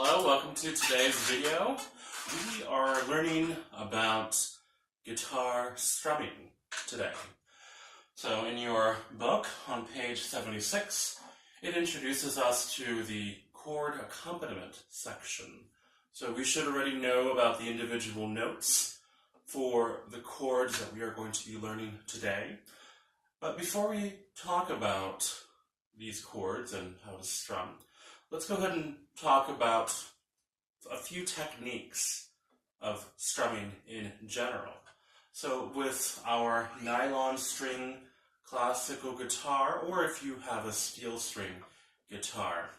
Hello, welcome to today's video. We are learning about guitar strumming today. So in your book on page 76, it introduces us to the chord accompaniment section. So we should already know about the individual notes for the chords that we are going to be learning today. But before we talk about these chords and how to strum, let's go ahead and talk about a few techniques of strumming in general. So with our nylon string classical guitar, or if you have a steel string guitar,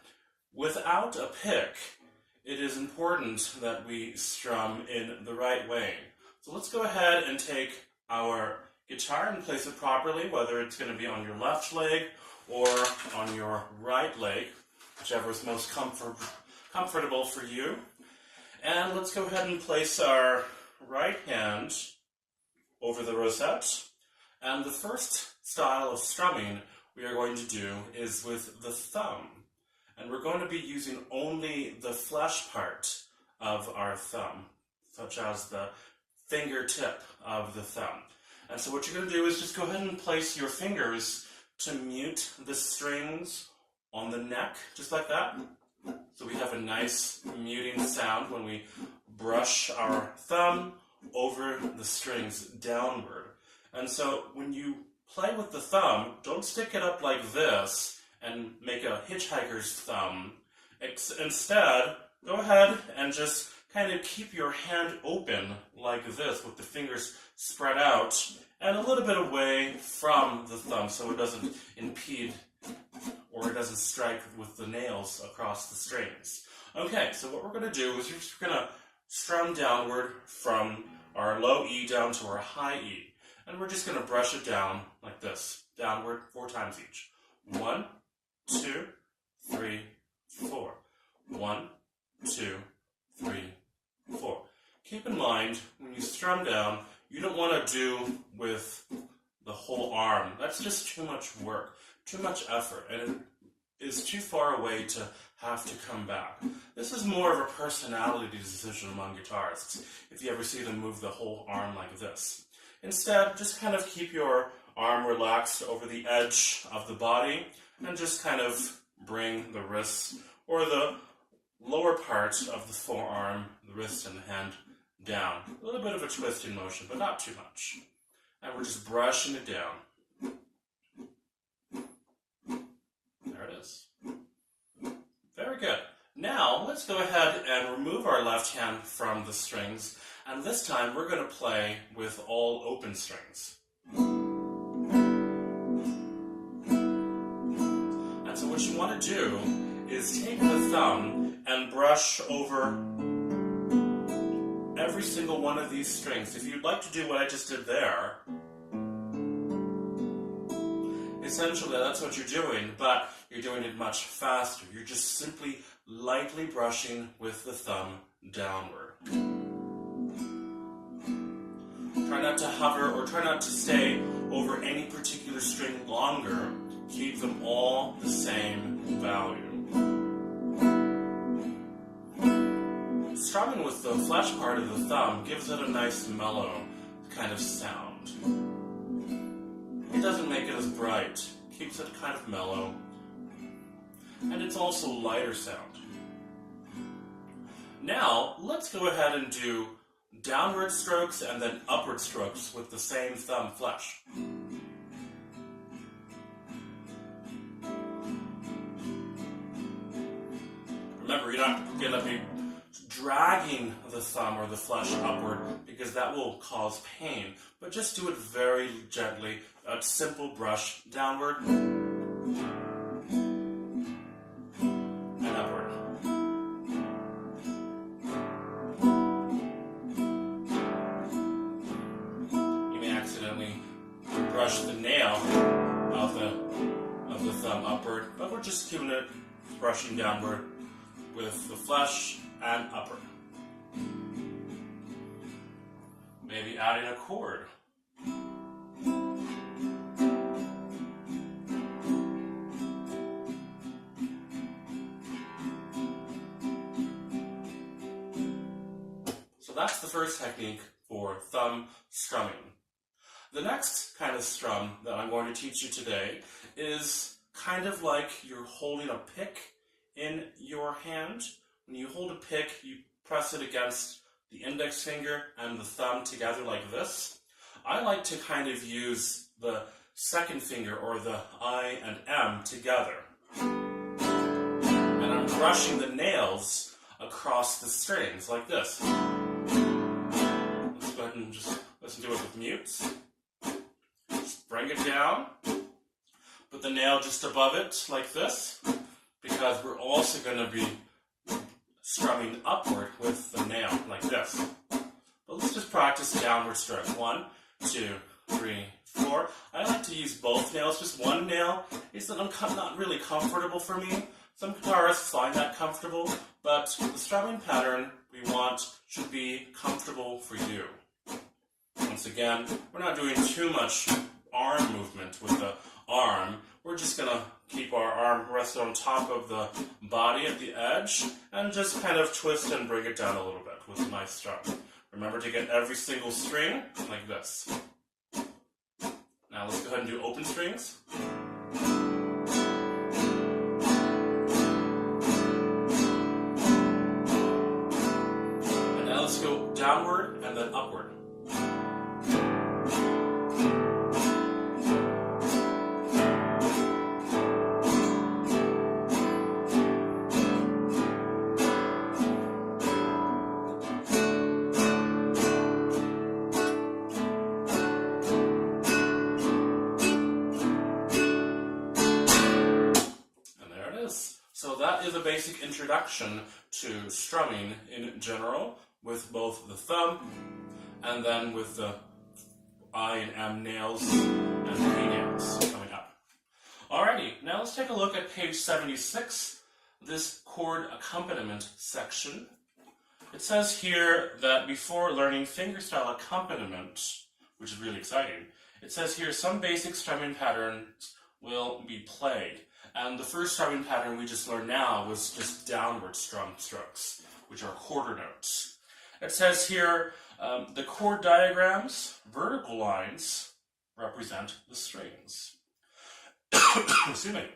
without a pick, it is important that we strum in the right way. So let's go ahead and take our guitar and place it properly, whether it's going to be on your left leg or on your right leg, whichever is most comfortable for you. And let's go ahead and place our right hand over the rosette. And the first style of strumming we are going to do is with the thumb. And we're going to be using only the flesh part of our thumb, such as the fingertip of the thumb. And so what you're going to do is just go ahead and place your fingers to mute the strings on the neck, just like that. So we have a nice muting sound when we brush our thumb over the strings downward. And so when you play with the thumb, don't stick it up like this and make a hitchhiker's thumb. Instead, go ahead and just kind of keep your hand open like this with the fingers spread out and a little bit away from the thumb so it doesn't impede or it doesn't strike with the nails across the strings. Okay, so what we're going to do is we're just going to strum downward from our low E down to our high E. And we're just going to brush it down like this, downward 4 times each. 1, 2, 3, 4. 1, 2, 3, 4. Keep in mind, when you strum down, you don't want to do with the whole arm. That's just too much work, too much effort, and it is too far away to have to come back. This is more of a personality decision among guitarists, if you ever see them move the whole arm like this. Instead, just kind of keep your arm relaxed over the edge of the body and just kind of bring the wrists or the lower part of the forearm, the wrist and the hand down. A little bit of a twisting motion, but not too much. And we're just brushing it down. There it is. Very good. Now, let's go ahead and remove our left hand from the strings, and this time we're going to play with all open strings. And so what you want to do is take the thumb and brush over every single one of these strings. If you'd like to do what I just did there, essentially that's what you're doing, but you're doing it much faster. You're just simply lightly brushing with the thumb downward. Try not to hover or try not to stay over any particular string longer. Keep them all the same value. Strumming with the flesh part of the thumb gives it a nice mellow kind of sound. It doesn't make it as bright, keeps it kind of mellow, and it's also lighter sound. Now, let's go ahead and do downward strokes and then upward strokes with the same thumb flesh. Remember, you're not going to be dragging the thumb or the flesh upward because that will cause pain, but just do it very gently, a simple brush downward and upward. You may accidentally brush the nail of the thumb upward, but we're just keeping it brushing downward with the flesh and upward. Maybe adding a chord. So that's the first technique for thumb strumming. The next kind of strum that I'm going to teach you today is kind of like you're holding a pick in your hand. When you hold a pick, you press it against the index finger and the thumb together like this. I like to kind of use the second finger, or the I and M, together. And I'm brushing the nails across the strings like this. Let's go ahead and just listen to it with mutes. Just bring it down. Put the nail just above it like this, because we're also going to be strumming upward with the nail like this. But let's just practice downward strum. 1, 2, 3, 4. I like to use both nails. Just one nail is not really comfortable for me. Some guitarists find that comfortable, but the strumming pattern we want should be comfortable for you. Once again, we're not doing too much arm movement with the arm. We're just going to keep our arm rested on top of the body at the edge and just kind of twist and bring it down a little bit with a nice strum. Remember to get every single string like this. Now let's go ahead and do open strings. And now let's go downward and then upward. So that is a basic introduction to strumming in general, with both the thumb and then with the I and M nails and the B nails coming up. Alrighty, now let's take a look at page 76, this chord accompaniment section. It says here that before learning fingerstyle accompaniment, which is really exciting, it says here some basic strumming patterns will be played. And the first strumming pattern we just learned now was just downward strum strokes, which are quarter notes. It says here, the chord diagrams, vertical lines, represent the strings. Excuse me.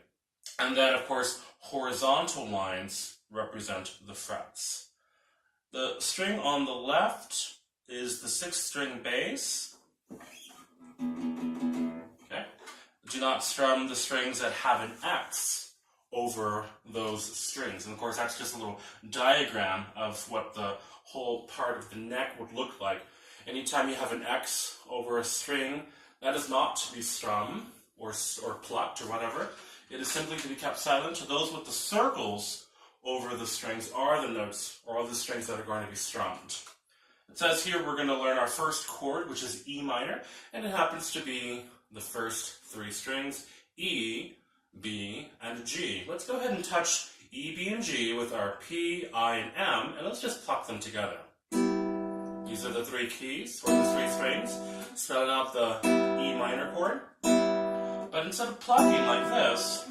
And then, of course, horizontal lines represent the frets. The string on the left is the 6th string bass. Do not strum the strings that have an X over those strings. And of course, that's just a little diagram of what the whole part of the neck would look like. Anytime you have an X over a string, that is not to be strummed or plucked or whatever. It is simply to be kept silent. Those with the circles over the strings are the notes or the strings that are going to be strummed. It says here we're going to learn our first chord, which is E minor, and it happens to be the first 3 strings, E, B, and G. Let's go ahead and touch E, B, and G with our P, I, and M, and let's just pluck them together. These are the 3 keys, or the 3 strings, spelling out the E minor chord. But instead of plucking like this,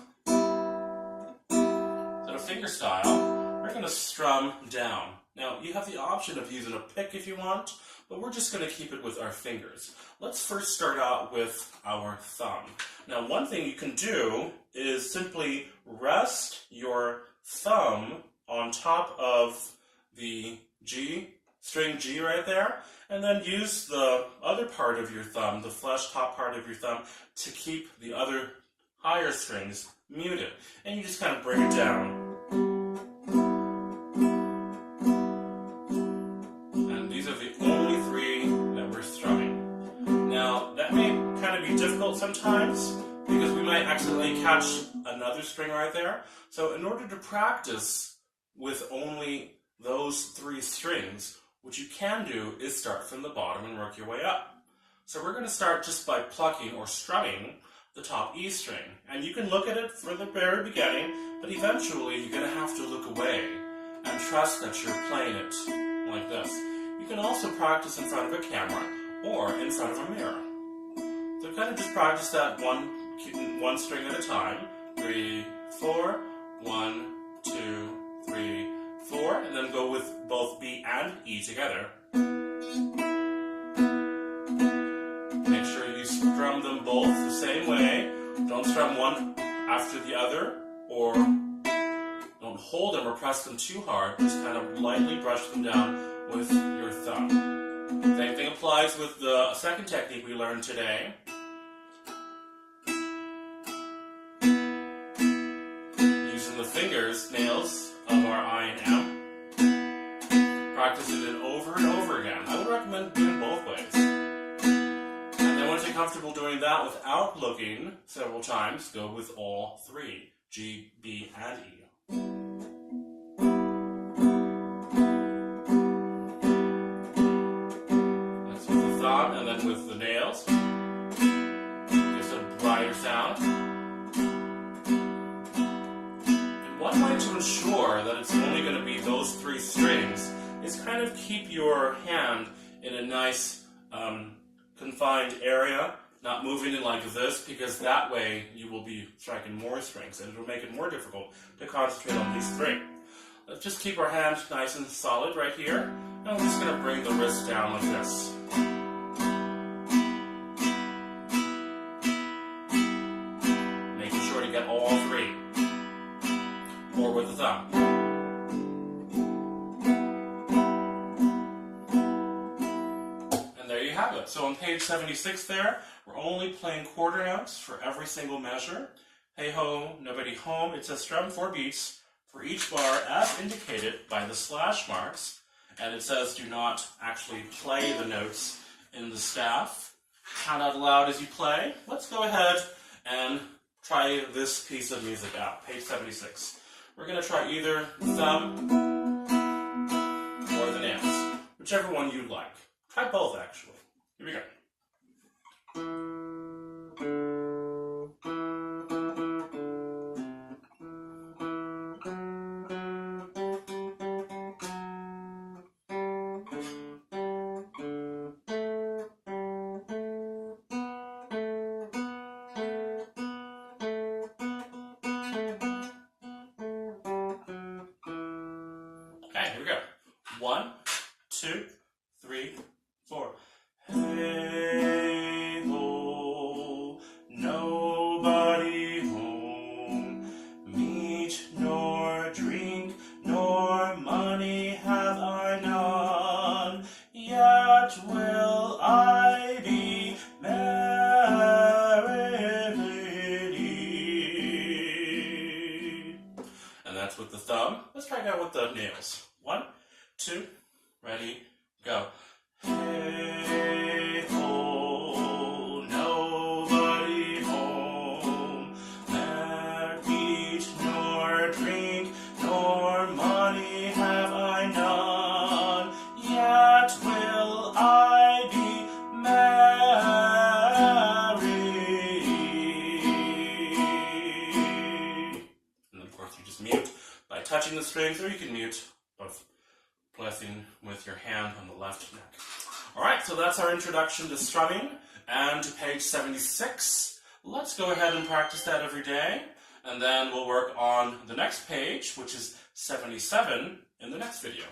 instead of fingerstyle, we're going to strum down. Now, you have the option of using a pick if you want, but we're just going to keep it with our fingers. Let's first start out with our thumb. Now, one thing you can do is simply rest your thumb on top of the G, string G right there, and then use the other part of your thumb, the flesh top part of your thumb, to keep the other higher strings muted. And you just kind of bring it down. Difficult sometimes because we might accidentally catch another string right there. So in order to practice with only those 3 strings, what you can do is start from the bottom and work your way up. So we're going to start just by plucking or strumming the top E string. And you can look at it for the very beginning, but eventually you're going to have to look away and trust that you're playing it like this. You can also practice in front of a camera or in front of a mirror. So kind of just practice that one string at a time. 3, 4, 1, 2, 3, 4, and then go with both B and E together. both the same way. Don't strum one after the other, or don't hold them or press them too hard. Just kind of lightly brush them down with your thumb. Same thing applies with the second technique we learned today. Using the fingers, nails of our I and M. Practicing it over and over again. I would recommend doing both ways. And then once you're comfortable doing that without looking several times, go with all three, G, B, and E. That's with the thumb, and then with the nails. Gives a brighter sound. And one way to ensure that it's only going to be those three strings is kind of keep your hand in a nice confined area, not moving it like this, because that way you will be striking more strings and it will make it more difficult to concentrate on these three. Let's just keep our hand nice and solid right here, and I'm just going to bring the wrist down like this. Making sure to get all three, or with the thumb. So on page 76 there, we're only playing quarter notes for every single measure. Hey ho, nobody home. It says strum 4 beats for each bar as indicated by the slash marks. And it says do not actually play the notes in the staff. Count out loud as you play. Let's go ahead and try this piece of music out, page 76. We're going to try either thumb or the nails, whichever one you like. Try both actually. Here we go. Okay, here we go. 1, 2, 3, 4. Hey ho, nobody home, meat nor drink nor money have I none, yet will I be merry. And that's with the thumb. Let's try it out with the nails. 1, 2, ready, go. Hey ho, nobody home, ne'er eat nor drink, nor money have I none, yet will I be merry. And of course you just mute by touching the strings, or you can mute both pressing with your hand on the left neck. Alright, so that's our introduction to strumming and to page 76. Let's go ahead and practice that every day, and then we'll work on the next page, which is 77, in the next video.